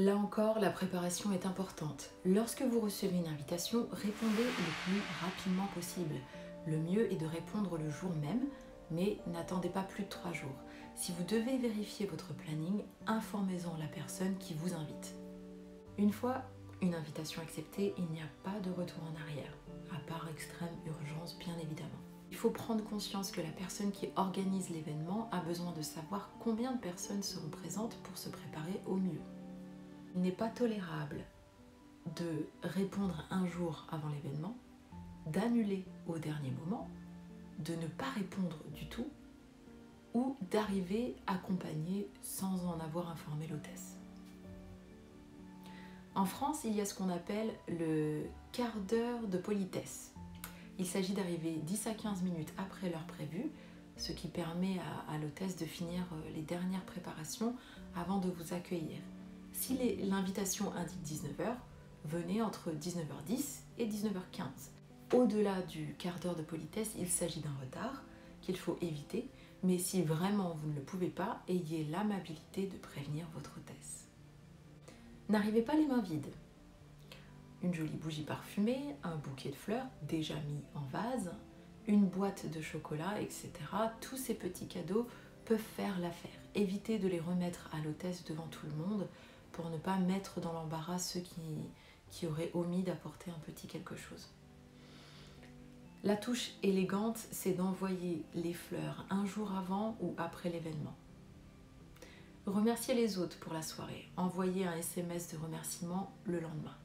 Là encore, la préparation est importante. Lorsque vous recevez une invitation, répondez le plus rapidement possible. Le mieux est de répondre le jour même, mais n'attendez pas plus de 3 jours. Si vous devez vérifier votre planning, informez-en la personne qui vous invite. Une fois une invitation acceptée, il n'y a pas de retour en arrière, à part extrême urgence bien évidemment. Il faut prendre conscience que la personne qui organise l'événement a besoin de savoir combien de personnes seront présentes pour se préparer au mieux. Il n'est pas tolérable de répondre un jour avant l'événement, d'annuler au dernier moment, de ne pas répondre du tout ou d'arriver accompagné sans en avoir informé l'hôtesse. En France, il y a ce qu'on appelle le quart d'heure de politesse. Il s'agit d'arriver 10 à 15 minutes après l'heure prévue, ce qui permet à l'hôtesse de finir les dernières préparations avant de vous accueillir. Si l'invitation indique 19h, venez entre 19h10 et 19h15. Au-delà du quart d'heure de politesse, il s'agit d'un retard qu'il faut éviter, mais si vraiment vous ne le pouvez pas, ayez l'amabilité de prévenir votre hôtesse. N'arrivez pas les mains vides. Une jolie bougie parfumée, un bouquet de fleurs déjà mis en vase, une boîte de chocolat, etc. Tous ces petits cadeaux peuvent faire l'affaire. Évitez de les remettre à l'hôtesse devant tout le monde pour ne pas mettre dans l'embarras ceux qui auraient omis d'apporter un petit quelque chose. La touche élégante, c'est d'envoyer les fleurs un jour avant ou après l'événement. Remerciez les hôtes pour la soirée. Envoyez un SMS de remerciement le lendemain.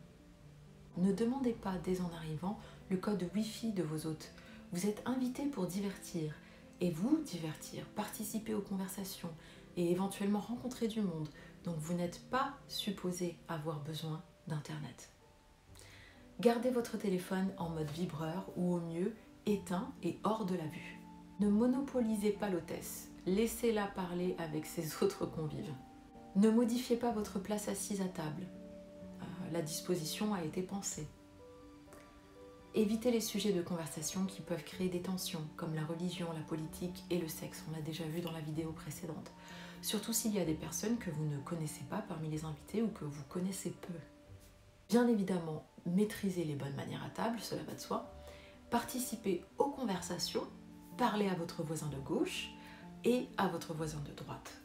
Ne demandez pas dès en arrivant le code Wi-Fi de vos hôtes. Vous êtes invités pour divertir et vous divertir, participer aux conversations et éventuellement rencontrer du monde. Donc vous n'êtes pas supposé avoir besoin d'Internet. Gardez votre téléphone en mode vibreur ou au mieux éteint et hors de la vue. Ne monopolisez pas l'hôtesse. Laissez-la parler avec ses autres convives. Ne modifiez pas votre place assise à table. La disposition a été pensée. Évitez les sujets de conversation qui peuvent créer des tensions, comme la religion, la politique et le sexe. On l'a déjà vu dans la vidéo précédente. Surtout s'il y a des personnes que vous ne connaissez pas parmi les invités ou que vous connaissez peu. Bien évidemment, maîtrisez les bonnes manières à table, cela va de soi. Participez aux conversations, parlez à votre voisin de gauche et à votre voisin de droite.